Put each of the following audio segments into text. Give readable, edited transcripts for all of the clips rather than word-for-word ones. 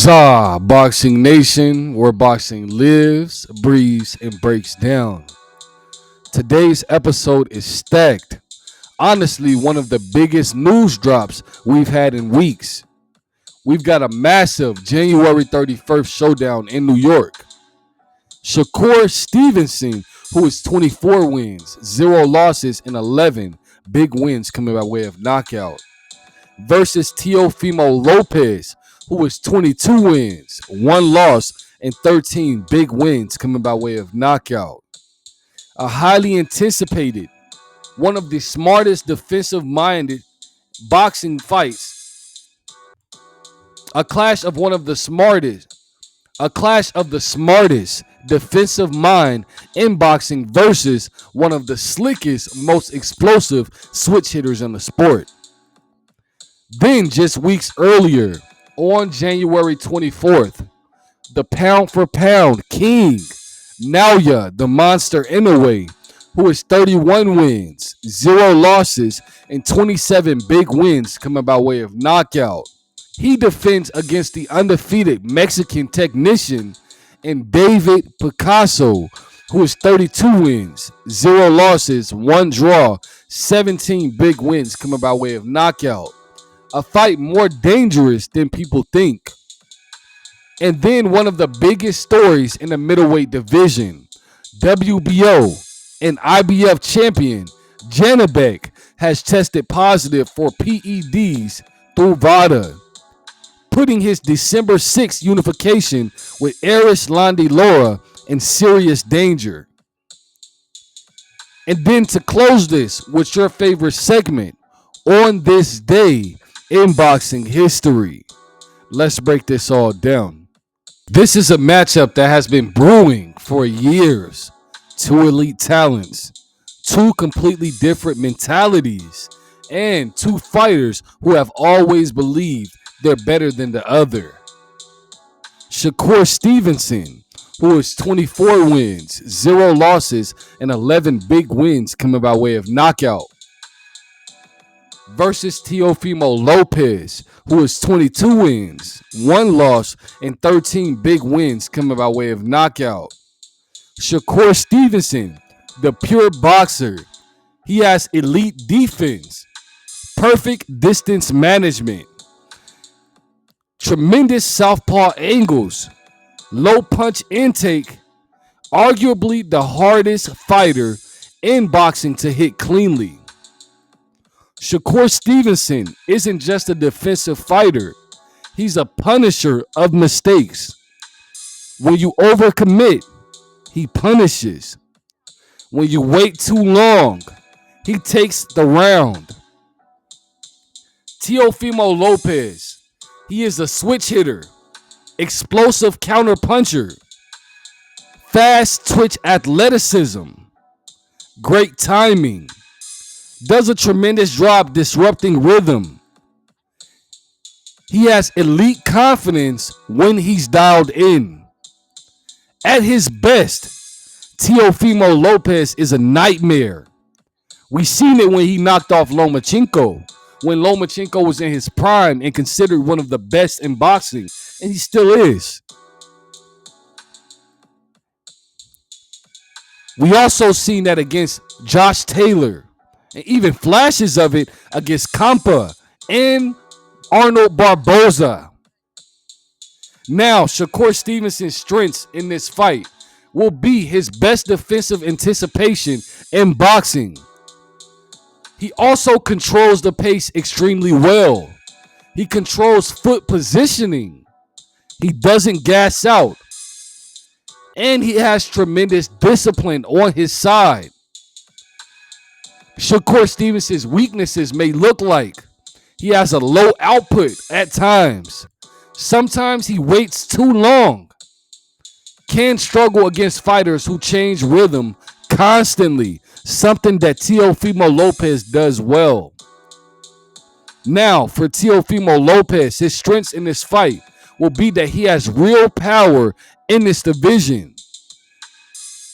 ZABoxingNation, where boxing lives, breathes, and breaks down. Today's episode is stacked. Honestly, one of the biggest news drops we've had in weeks. We've got a massive January 31st showdown in New York. Shakur Stevenson, who is 24 wins, 0 losses, and 11 big wins coming by way of knockout, versus Teofimo Lopez, who is 22 wins, 1 loss, and 13 big wins coming by way of knockout. A highly anticipated, one of the smartest defensive-minded boxing fights. A clash of the smartest defensive mind in boxing versus one of the slickest, most explosive switch hitters in the sport. Then, just weeks earlier, on January 24th, the pound-for-pound king, Naoya the Monster Inoue, who is 31 wins, 0 losses, and 27 big wins coming by way of knockout. He defends against the undefeated Mexican technician and David Picasso, who is 32 wins, 0 losses, 1 draw, 17 big wins coming by way of knockout. A fight more dangerous than people think. And then one of the biggest stories in the middleweight division, WBO and IBF champion Janibek has tested positive for PEDs through VADA, putting his December 6th unification with Erislandy Lara in serious danger. And then to close this with your favorite segment, on this day in boxing history, let's break this all down. This is a matchup that has been brewing for years. 2 elite talents, 2 completely different mentalities, and 2 fighters who have always believed they're better than the other. Shakur Stevenson, who is 24 wins, 0 losses, and 11 big wins coming by way of knockout, versus Teofimo Lopez, who is 22 wins, 1 loss, and 13 big wins coming by way of knockout. Shakur Stevenson, the pure boxer, he has elite defense, perfect distance management, tremendous southpaw angles, low punch intake, arguably the hardest fighter in boxing to hit cleanly. Shakur Stevenson isn't just a defensive fighter, he's a punisher of mistakes. When you overcommit, he punishes. When you wait too long, he takes the round. Teofimo Lopez, he is a switch hitter, explosive counter puncher, fast twitch athleticism, great timing, does a tremendous job disrupting rhythm. He has elite confidence when he's dialed in. At his best, Teofimo Lopez is a nightmare. We seen it when he knocked off Lomachenko, when Lomachenko was in his prime and considered one of the best in boxing, and he still is. We also seen that against Josh Taylor, and even flashes of it against Kampa and Arnold Barboza. Now, Shakur Stevenson's strengths in this fight will be his best defensive anticipation in boxing. He also controls the pace extremely well. He controls foot positioning. He doesn't gas out. And he has tremendous discipline on his side. Shakur Stevenson's weaknesses may look like he has a low output at times. Sometimes he waits too long. Can struggle against fighters who change rhythm constantly, something that Teofimo Lopez does well. Now, for Teofimo Lopez, his strengths in this fight will be that he has real power in this division.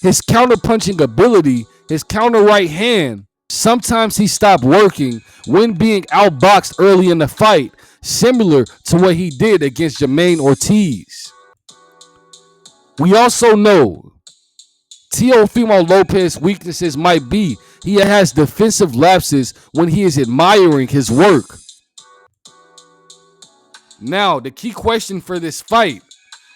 His counter-punching ability, his counter right hand, sometimes he stopped working when being outboxed early in the fight, similar to what he did against Jermaine Ortiz. We also know Teofimo Lopez's weaknesses might be he has defensive lapses when he is admiring his work. Now, the key question for this fight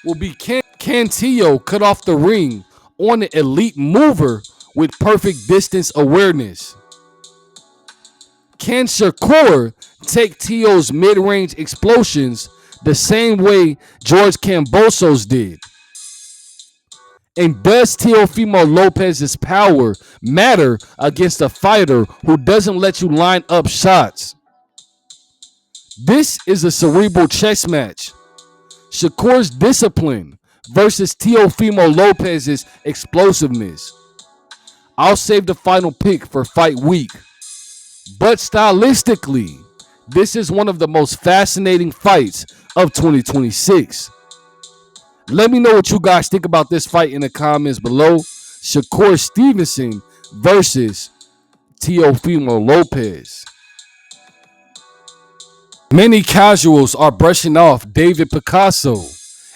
will be, can Teo cut off the ring on an elite mover with perfect distance awareness? Can Shakur take Teo's mid-range explosions the same way George Kambosos did? And does Teofimo Lopez's power matter against a fighter who doesn't let you line up shots? This is a cerebral chess match. Shakur's discipline versus Teofimo Lopez's explosiveness. I'll save the final pick for fight week. But stylistically, this is one of the most fascinating fights of 2026. Let me know what you guys think about this fight in the comments below. Shakur Stevenson versus Teofimo Lopez. Many casuals are brushing off David Picasso,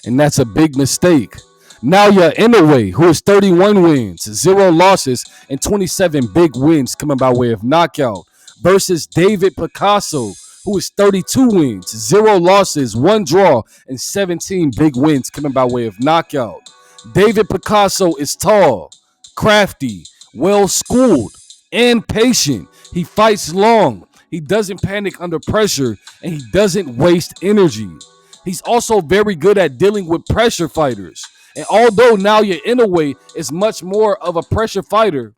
and that's a big mistake. Naoya Inoue, who is 31 wins, 0 losses, and 27 big wins coming by way of knockout, versus David Picasso, who is 32 wins, 0 losses, 1 draw, and 17 big wins coming by way of knockout. David Picasso is tall, crafty, well-schooled, and patient. He fights long. He doesn't panic under pressure, and he doesn't waste energy. He's also very good at dealing with pressure fighters. And although Naoya Inoue is much more of a pressure fighter,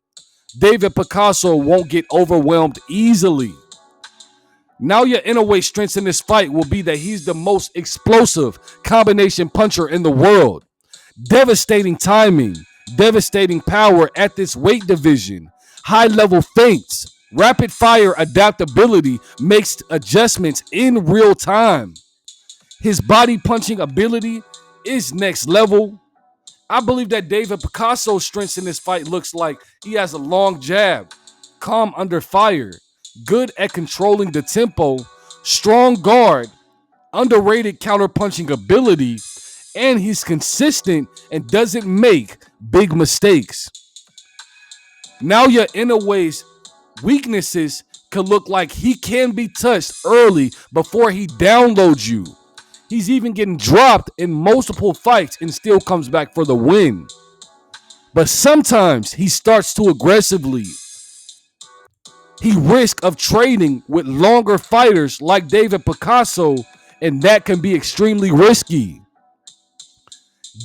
David Picasso won't get overwhelmed easily. Naoya Inoue's strengths in this fight will be that he's the most explosive combination puncher in the world. Devastating timing, devastating power at this weight division, high-level feints, rapid-fire adaptability, makes adjustments in real time. His body punching ability is next level. I believe that David Picasso's strengths in this fight looks like he has a long jab, calm under fire, good at controlling the tempo, strong guard, underrated counter-punching ability, and he's consistent and doesn't make big mistakes. Naoya Inoue's weaknesses could look like he can be touched early before he downloads you. He's even getting dropped in multiple fights and still comes back for the win. But sometimes he starts too aggressively. He risks of trading with longer fighters like David Picasso, and that can be extremely risky.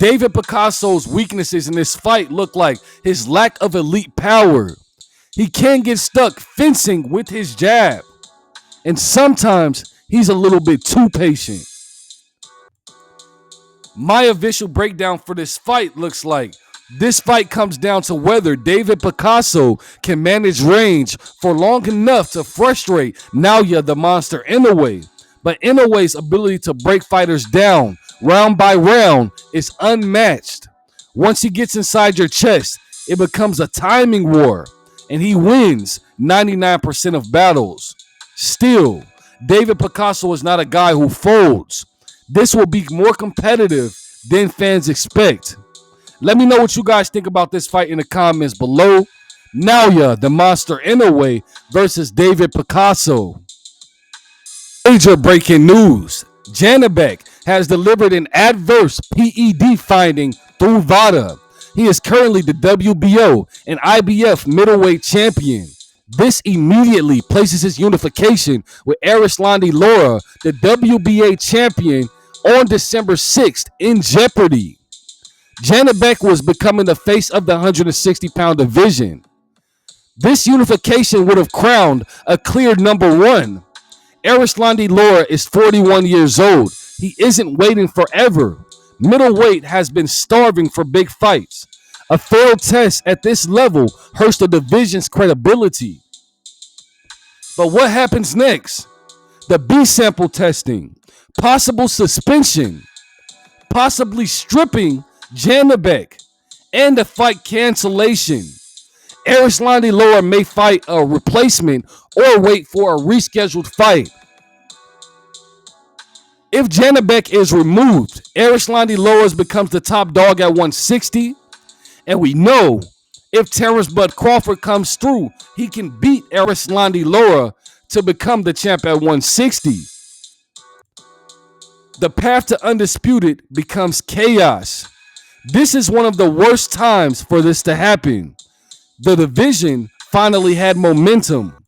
David Picasso's weaknesses in this fight look like his lack of elite power. He can get stuck fencing with his jab, and sometimes he's a little bit too patient. My official breakdown for this fight looks like this fight comes down to whether David Picasso can manage range for long enough to frustrate Naoya the Monster Inoue. But Inoue's ability to break fighters down round by round is unmatched. Once he gets inside your chest, it becomes a timing war, and he wins 99% of battles. Still, David Picasso is not a guy who folds. This will be more competitive than fans expect. Let me know what you guys think about this fight in the comments below. Naoya the Monster Inoue versus David Picasso. Major breaking news. Janibek has delivered an adverse PED finding through VADA. He is currently the WBO and IBF middleweight champion. This immediately places his unification with Erislandy Lara, the WBA champion, on December 6th in jeopardy. Janibek was becoming the face of the 160-pound division. This unification would have crowned a clear number one. Erislandy Lara is 41 years old. He isn't waiting forever. Middleweight has been starving for big fights. A failed test at this level hurts the division's credibility. But what happens next? The B-sample testing, possible suspension, possibly stripping Janibek, and the fight cancellation. Erislandy Lara may fight a replacement or wait for a rescheduled fight. If Janibek is removed, Erislandy Lara becomes the top dog at 160. And we know if Terrence Bud Crawford comes through, he can beat Erislandy Lara to become the champ at 160. The path to undisputed becomes chaos. This is one of the worst times for this to happen. The division finally had momentum.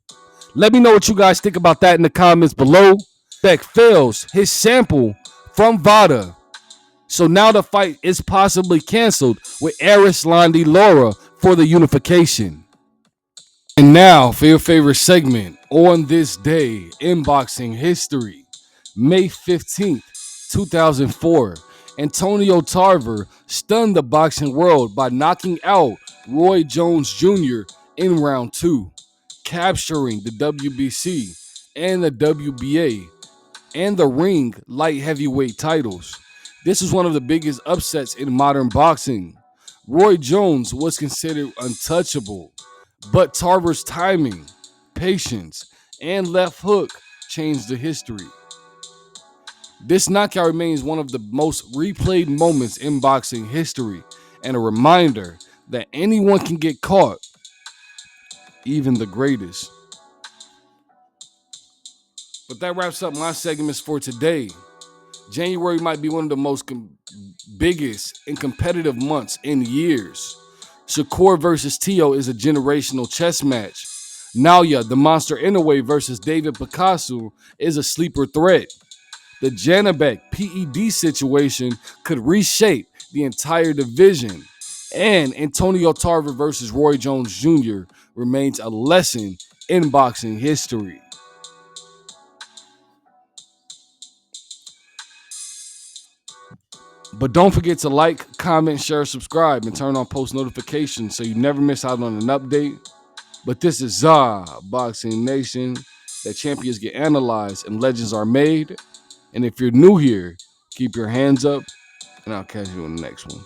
Let me know what you guys think about that in the comments below. Beck fails his sample from VADA. So now the fight is possibly canceled with Erislandy Lara for the unification. And now for your favorite segment, On This Day in Boxing History. May 15th, 2004, Antonio Tarver stunned the boxing world by knocking out Roy Jones Jr. in round 2, capturing the WBC and the WBA and the ring light heavyweight titles. This was one of the biggest upsets in modern boxing. Roy Jones was considered untouchable, but Tarver's timing, patience, and left hook changed the history. This knockout remains one of the most replayed moments in boxing history and a reminder that anyone can get caught, even the greatest. But that wraps up my segments for today. January might be one of the most biggest and competitive months in years. Shakur versus Teo is a generational chess match. Naoya, the monster Inoue versus David Picasso is a sleeper threat. The Janibek PED situation could reshape the entire division. And Antonio Tarver versus Roy Jones Jr. remains a lesson in boxing history. But don't forget to like, comment, share, subscribe, and turn on post notifications so you never miss out on an update. But this is ZABoxingNation. That champions get analyzed and legends are made. And if you're new here, keep your hands up, and I'll catch you in the next one.